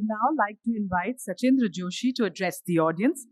now like to invite Sachindra Joshi to address the audience.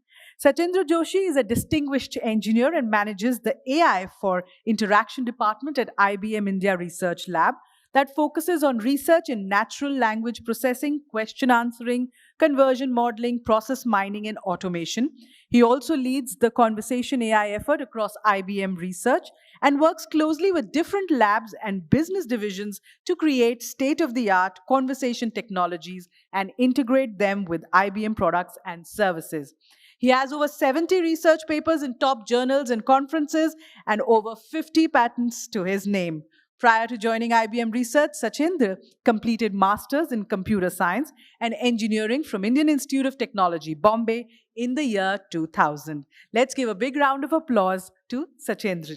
Sachindra Joshi is a distinguished engineer and manages the AI for Interaction Department at IBM India Research Lab that focuses on research in natural language processing, question answering, conversion modeling, process mining, and automation. He also leads the conversation AI effort across IBM Research and works closely with different labs and business divisions to create state of the art conversation technologies and integrate them with IBM products and services. He has over 70 research papers in top journals and conferences and over 50 patents to his name. Prior to joining IBM Research, Sachindra completed Masters in Computer Science and Engineering from Indian Institute of Technology, Bombay, in the year 2000. Let's give a big round of applause to Sachindra.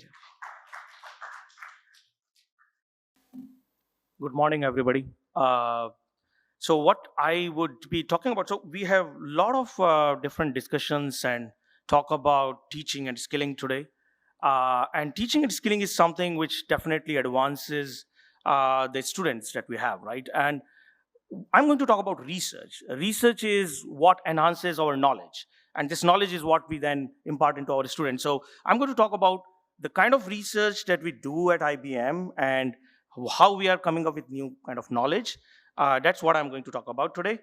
Good morning, everybody. So what I would be talking about, so we have a lot of different discussions and talk about teaching and skilling today. And teaching and skilling is something which definitely advances the students that we have, right? And I'm going to talk about research. Research is what enhances our knowledge. And this knowledge is what we then impart into our students. So I'm going to talk about the kind of research that we do at IBM and how we are coming up with new kind of knowledge. That's what I'm going to talk about today.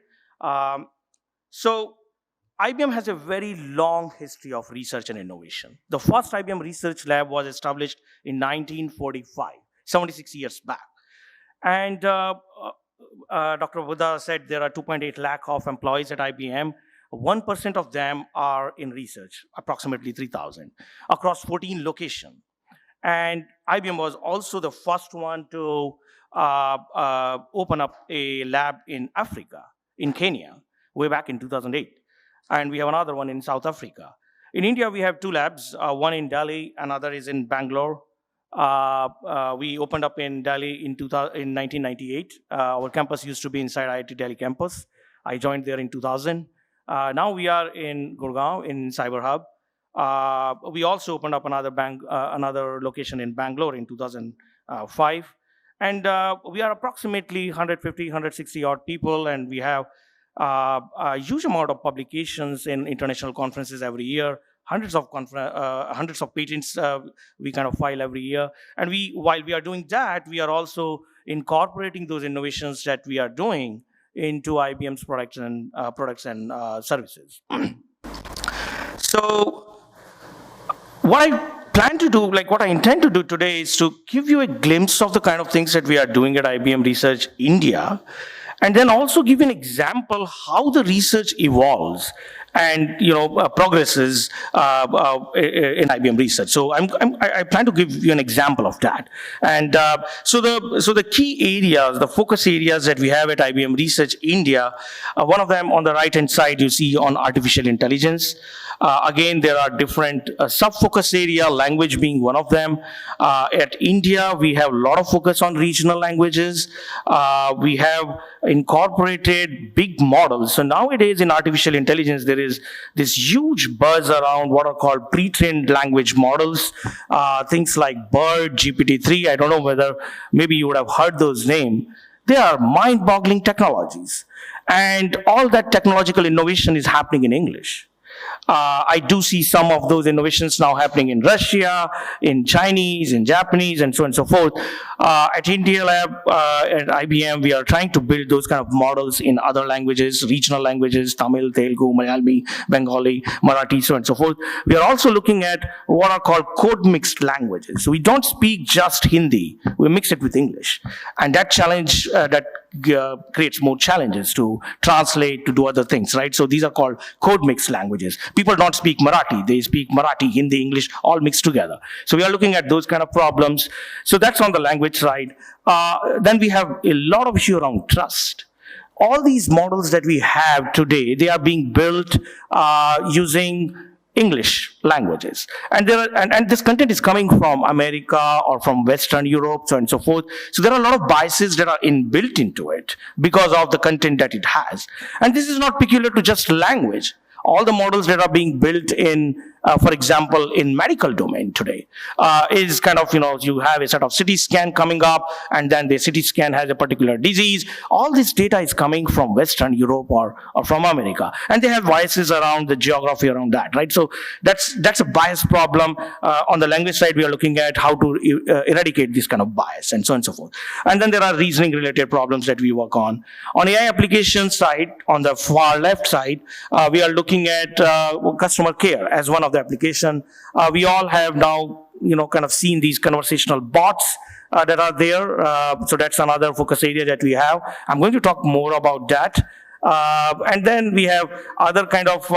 So IBM has a very long history of research and innovation. The first IBM research lab was established in 1945, 76 years back. And Dr. Buddha said there are 2.8 lakh of employees at IBM. 1% of them are in research, approximately 3,000, across 14 locations. And IBM was also the first one to open up a lab in Africa, in Kenya, way back in 2008. And we have another one in South Africa. In India, we have two labs, one in Delhi, another is in Bangalore. We opened up in Delhi in 1998. Our campus used to be inside IIT Delhi campus. I joined there in 2000. Now we are in Gurgaon, in Cyber Hub. We also opened up another location in Bangalore in 2005. And we are approximately 150, 160 odd people, and we have a huge amount of publications in international conferences every year, hundreds of patents we kind of file every year. And while we are doing that, we are also incorporating those innovations that we are doing into IBM's products and services. So what I plan to do, like what I intend to do today, is to give you a glimpse of the kind of things that we are doing at IBM Research India, and then also give an example how the research evolves and progresses in IBM Research. So I plan to give you an example of that. And so the key areas, the focus areas that we have at IBM Research India, one of them on the right-hand side you see on artificial intelligence. Again, there are different sub-focus area, language being one of them. At India, we have a lot of focus on regional languages. We have incorporated big models. So nowadays in artificial intelligence, there is this huge buzz around what are called pre-trained language models. Things like BERT, GPT-3, I don't know whether maybe you would have heard those names. They are mind-boggling technologies. And all that technological innovation is happening in English. I do see some of those innovations now happening in Russia, in Chinese, in Japanese, and so on and so forth. At India Lab, at IBM, we are trying to build those kind of models in other languages, regional languages, Tamil, Telugu, Malayali, Bengali, Marathi, so on and so forth. We are also looking at what are called code-mixed languages. So we don't speak just Hindi, we mix it with English. And that challenge, creates more challenges to translate, to do other things, right? So these are called code-mixed languages. People don't speak Marathi, they speak Marathi, Hindi, English, all mixed together. So we are looking at those kind of problems. So that's on the language side. Then we have a lot of issue around trust. All these models that we have today, they are being built using English languages. And this content is coming from America or from Western Europe, so on and so forth. So there are a lot of biases that are inbuilt into it because of the content that it has. And this is not peculiar to just language. All the models that are being built in for example, in medical domain today, is kind of, you have a sort of CT scan coming up, and then the CT scan has a particular disease. All this data is coming from Western Europe or from America, and they have biases around the geography around that, right? So that's a bias problem. On the language side, we are looking at how to eradicate this kind of bias, and so on and so forth. And then there are reasoning related problems that we work on. On AI application side, on the far left side, we are looking at customer care as one of the application. We all have now, kind of seen these conversational bots that are there. So that's another focus area that we have. I'm going to talk more about that. And then we have other kind of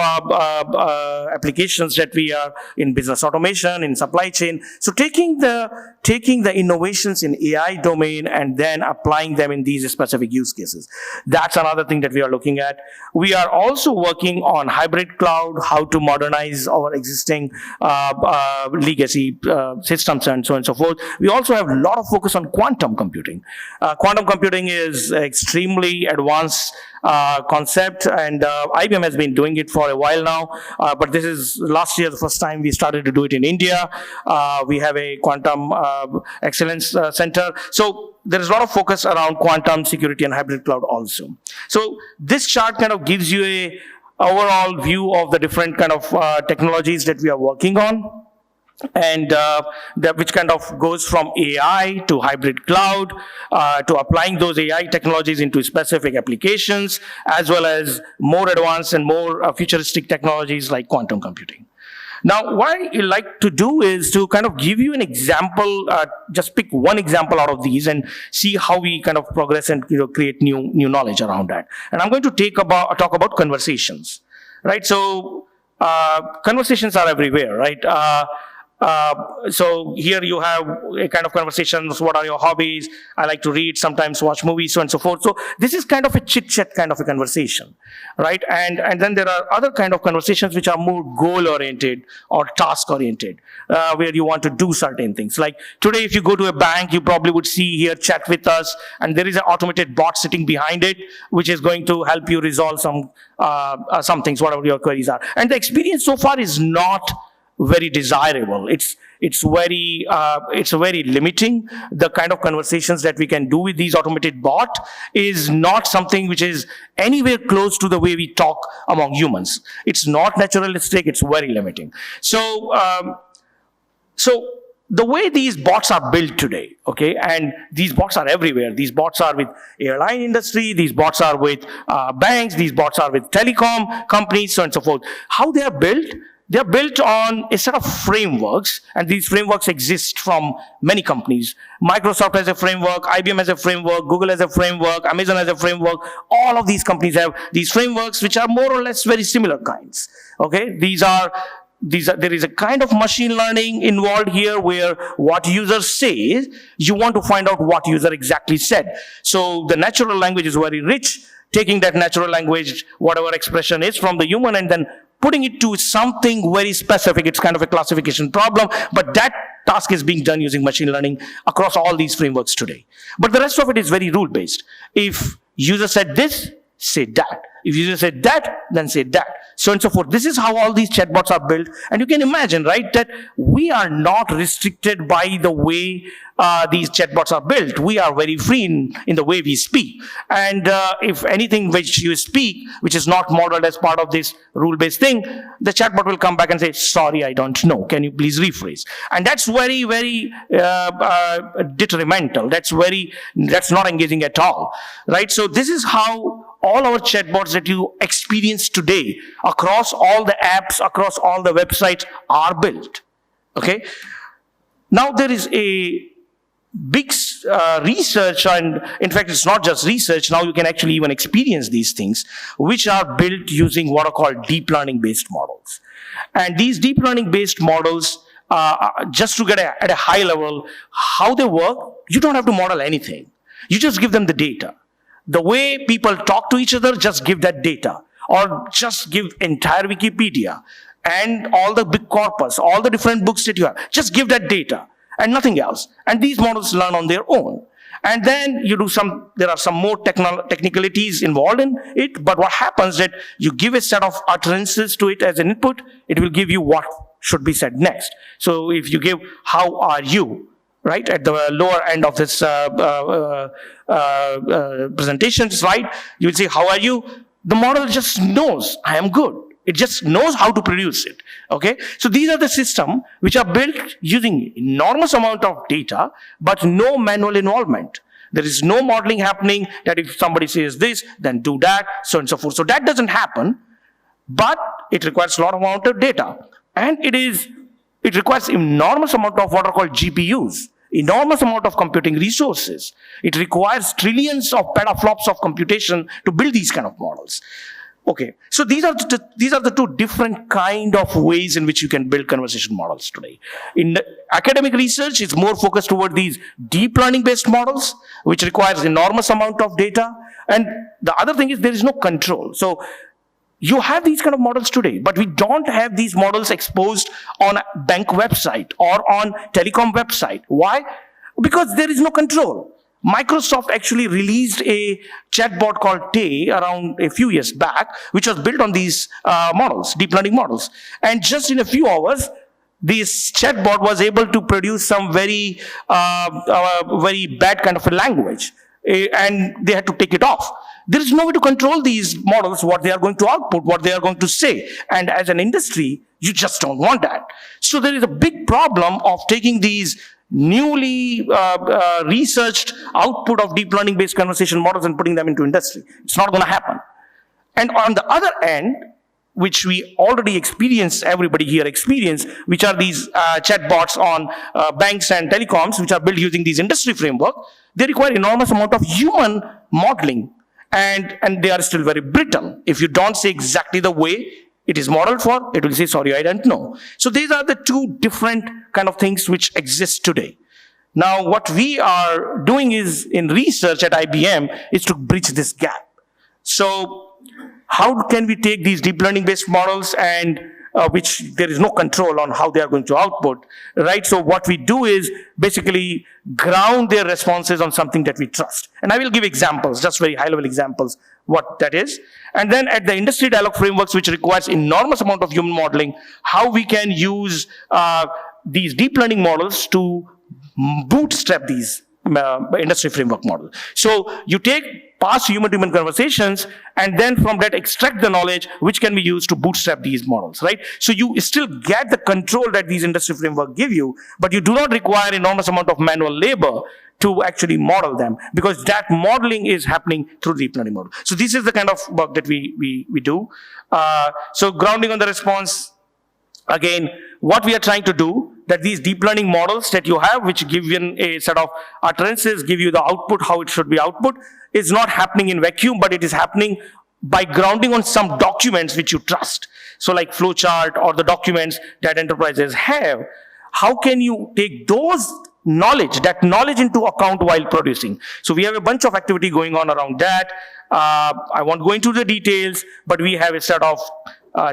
applications that we are in business automation, in supply chain. So taking the innovations in AI domain and then applying them in these specific use cases. That's another thing that we are looking at. We are also working on hybrid cloud, how to modernize our existing legacy systems and so on and so forth. We also have a lot of focus on quantum computing. Quantum computing is extremely advanced concept, and IBM has been doing it for a while now, but this is last year the first time we started to do it in India. We have a quantum excellence center. So there is a lot of focus around quantum security and hybrid cloud also. So this chart kind of gives you a overall view of the different kind of technologies that we are working on, and which kind of goes from AI to hybrid cloud, to applying those AI technologies into specific applications, as well as more advanced and more futuristic technologies like quantum computing. Now, what I like to do is to kind of give you an example, just pick one example out of these and see how we kind of progress and create new knowledge around that. And I'm going to talk about conversations, right? So conversations are everywhere, right? So here you have a kind of conversations. What are your hobbies? I like to read, sometimes watch movies, so on and so forth. So this is kind of a chit-chat kind of a conversation, right? And then there are other kind of conversations which are more goal-oriented or task-oriented, where you want to do certain things. Like today, if you go to a bank, you probably would see here, chat with us, and there is an automated bot sitting behind it, which is going to help you resolve some things, whatever your queries are. And the experience so far is not very desirable. It's very limiting. The kind of conversations that we can do with these automated bot is not something which is anywhere close to the way we talk among humans. It's not naturalistic. It's very limiting. So the way these bots are built today, okay, and these bots are everywhere. These bots are with airline industry. These bots are with banks. These bots are with telecom companies, so on and so forth. How they are built? They are built on a set of frameworks, and these frameworks exist from many companies. Microsoft has a framework, IBM has a framework, Google has a framework, Amazon has a framework. All of these companies have these frameworks which are more or less very similar kinds. Okay, there is a kind of machine learning involved here where what user says, you want to find out what user exactly said. So the natural language is very rich, taking that natural language, whatever expression is from the human, and then putting it to something very specific. It's kind of a classification problem, but that task is being done using machine learning across all these frameworks today. But the rest of it is very rule-based. If user said this, say that. If user said that, then say that. So on and so forth. This is how all these chatbots are built. And you can imagine, right, that we are not restricted by the way these chatbots are built. We are very free in the way we speak. And if anything which you speak, which is not modeled as part of this rule-based thing, the chatbot will come back and say, sorry, I don't know. Can you please rephrase? And that's very, very detrimental. That's not engaging at all, right? So this is how all our chatbots that you experience today across all the apps, across all the websites are built, okay? Now there is a big research, and in fact it's not just research, now you can actually even experience these things, which are built using what are called deep learning based models. And these deep learning based models, just to get at a high level how they work, you don't have to model anything. You just give them the data. The way people talk to each other, just give that data, or just give entire Wikipedia and all the big corpus, all the different books that you have, just give that data and nothing else. And these models learn on their own. And then you do there are some more technicalities involved in it, but what happens that you give a set of utterances to it as an input, it will give you what should be said next. So if you give how are you, right, at the lower end of this presentation slide, you will say how are you. The model just knows I am good. It just knows how to produce it. Okay, so these are the systems which are built using enormous amount of data, but no manual involvement. There is no modeling happening that if somebody says this, then do that, so on and so forth. So that doesn't happen, but it requires a lot of amount of data, and it requires enormous amount of what are called GPUs, enormous amount of computing resources. It requires trillions of petaflops of computation to build these kind of models. Okay, so these are the two different kind of ways in which you can build conversation models today. In academic research, it's more focused toward these deep learning based models, which requires enormous amount of data. And the other thing is there is no control. So you have these kind of models today, but we don't have these models exposed on a bank website or on telecom website. Why? Because there is no control. Microsoft actually released a chatbot called Tay around a few years back, which was built on these models, deep learning models. And just in a few hours, this chatbot was able to produce some very bad kind of a language, and they had to take it off. There is no way to control these models, what they are going to output, what they are going to say. And as an industry, you just don't want that. So there is a big problem of taking these newly researched output of deep learning based conversation models and putting them into industry. It's not going to happen. And on the other end, which we already experience, everybody here experience, which are these chatbots on banks and telecoms, which are built using these industry framework, they require enormous amount of human modeling, and they are still very brittle. If you don't say exactly the way it is modeled for, it will say, sorry, I don't know. So these are the two different kind of things which exist today. Now, what we are doing is in research at IBM is to bridge this gap. So how can we take these deep learning based models and which there is no control on how they are going to output, right? So what we do is basically ground their responses on something that we trust. And I will give examples, just very high level examples, what that is. And then at the industry dialogue frameworks, which requires enormous amount of human modeling, how we can use these deep learning models to bootstrap these industry framework model. So you take past human-to-human conversations and then from that extract the knowledge which can be used to bootstrap these models, right? So you still get the control that these industry framework give you, but you do not require enormous amount of manual labor to actually model them, because that modeling is happening through deep learning model. So this is the kind of work that we do. So grounding on the response, again, what we are trying to do, that these deep learning models that you have, which give you a set of utterances, give you the output, how it should be output, is not happening in vacuum, but it is happening by grounding on some documents which you trust. So like flowchart or the documents that enterprises have. How can you take those that knowledge into account while producing? So we have a bunch of activity going on around that. I won't go into the details, but we have a set of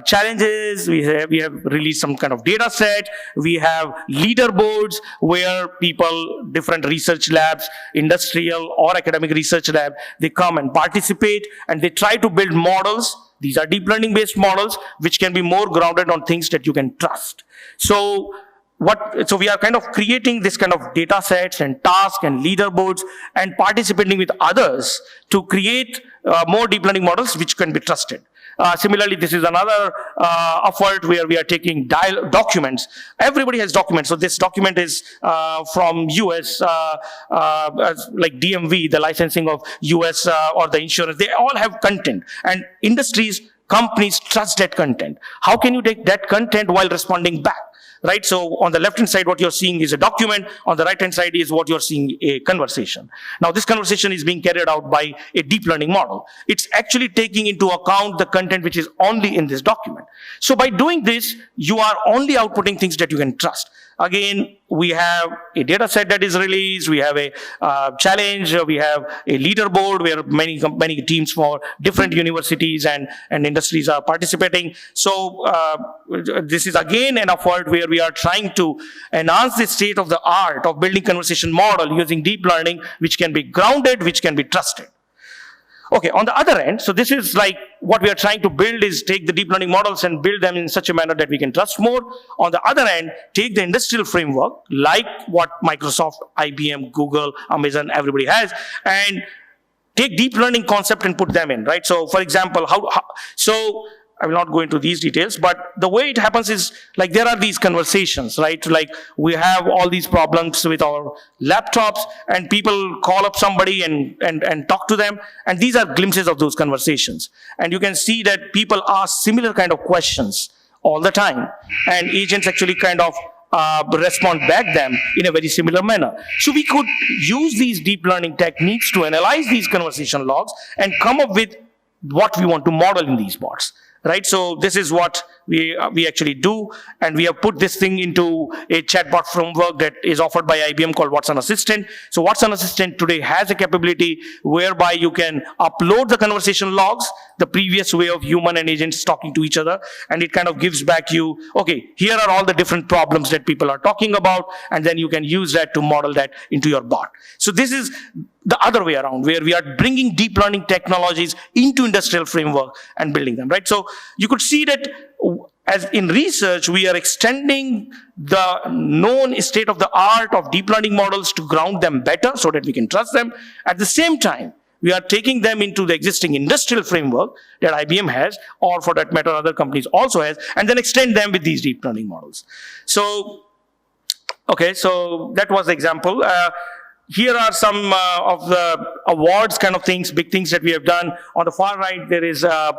challenges. We have released some kind of data set. We have leaderboards where people, different research labs, industrial or academic research lab, they come and participate and they try to build models. These are deep learning based models which can be more grounded on things that you can trust. So we are kind of creating this kind of data sets and tasks and leaderboards and participating with others to create more deep learning models which can be trusted. Similarly, this is another effort where we are taking documents. Everybody has documents. So this document is from US, like DMV, the licensing of US or the insurance. They all have content. And industries, companies trust that content. How can you take that content while responding back? Right, so on the left-hand side, what you're seeing is a document. On the right-hand side is what you're seeing, a conversation. Now, this conversation is being carried out by a deep learning model. It's actually taking into account the content which is only in this document. So by doing this, you are only outputting things that you can trust. Again, we have a data set that is released. We have a challenge. We have a leaderboard where many teams for different universities and industries are participating. So this is again an effort where we are trying to enhance the state of the art of building conversation model using deep learning, which can be grounded, which can be trusted. Okay, on the other end, so this is like what we are trying to build is take the deep learning models and build them in such a manner that we can trust more. On the other end, take the industrial framework, like what Microsoft, IBM, Google, Amazon, everybody has, and take deep learning concept and put them in, right? So for example, so I will not go into these details, but the way it happens is like there are these conversations, right? Like we have all these problems with our laptops and people call up somebody and talk to them. And these are glimpses of those conversations. And you can see that people ask similar kind of questions all the time. And agents actually kind of respond back them in a very similar manner. So we could use these deep learning techniques to analyze these conversation logs and come up with what we want to model in these bots. Right, so this is what we actually do, and we have put this thing into a chatbot framework that is offered by IBM called Watson Assistant. So Watson Assistant today has a capability whereby you can upload the conversation logs, the previous way of human and agents talking to each other, and it kind of gives back you, okay, here are all the different problems that people are talking about, and then you can use that to model that into your bot. So this is the other way around, where we are bringing deep learning technologies into industrial framework and building them, right? So you could see that as in research, we are extending the known state of the art of deep learning models to ground them better so that we can trust them. At the same time, we are taking them into the existing industrial framework that IBM has, or for that matter, other companies also has, and then extend them with these deep learning models. So, okay, so that was the example. Here are some of the awards kind of things, big things that we have done. On the far right, there is a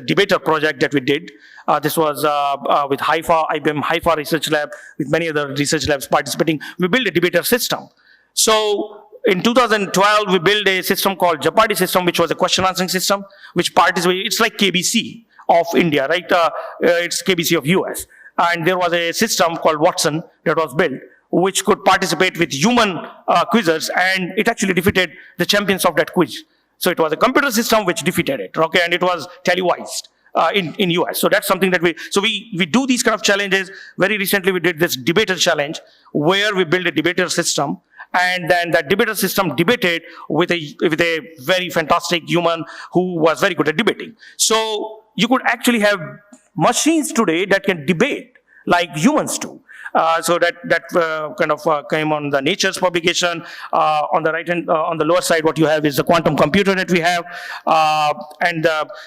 debater project that we did. This was with IBM Haifa Research Lab, with many other research labs participating. We built a debater system. So in 2012, we built a system called Jeopardy system, which was a question answering system, which participated. It's like KBC of India, right? It's KBC of US. And there was a system called Watson that was built, which could participate with human quizzers, and it actually defeated the champions of that quiz. So it was a computer system which defeated it, okay, and it was televised in US. So that's something that we do these kind of challenges. Very recently we did this debater challenge where we built a debater system, and then that debater system debated with a very fantastic human who was very good at debating. So you could actually have machines today that can debate like humans do. So that kind of came on the Nature's publication. On the right hand, on the lower side, what you have is the quantum computer that we have.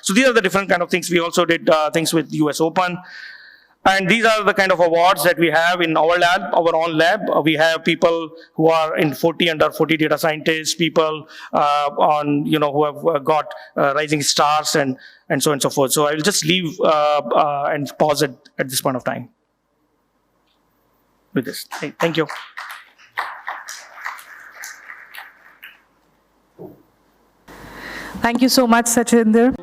So these are the different kind of things. We also did things with US Open. And these are the kind of awards that we have in our lab, our own lab. We have people who are in under 40 data scientists, people who have got rising stars and so on and so forth. So I will just leave and pause at this point of time with this. Thank you. Thank you so much, Sachindra.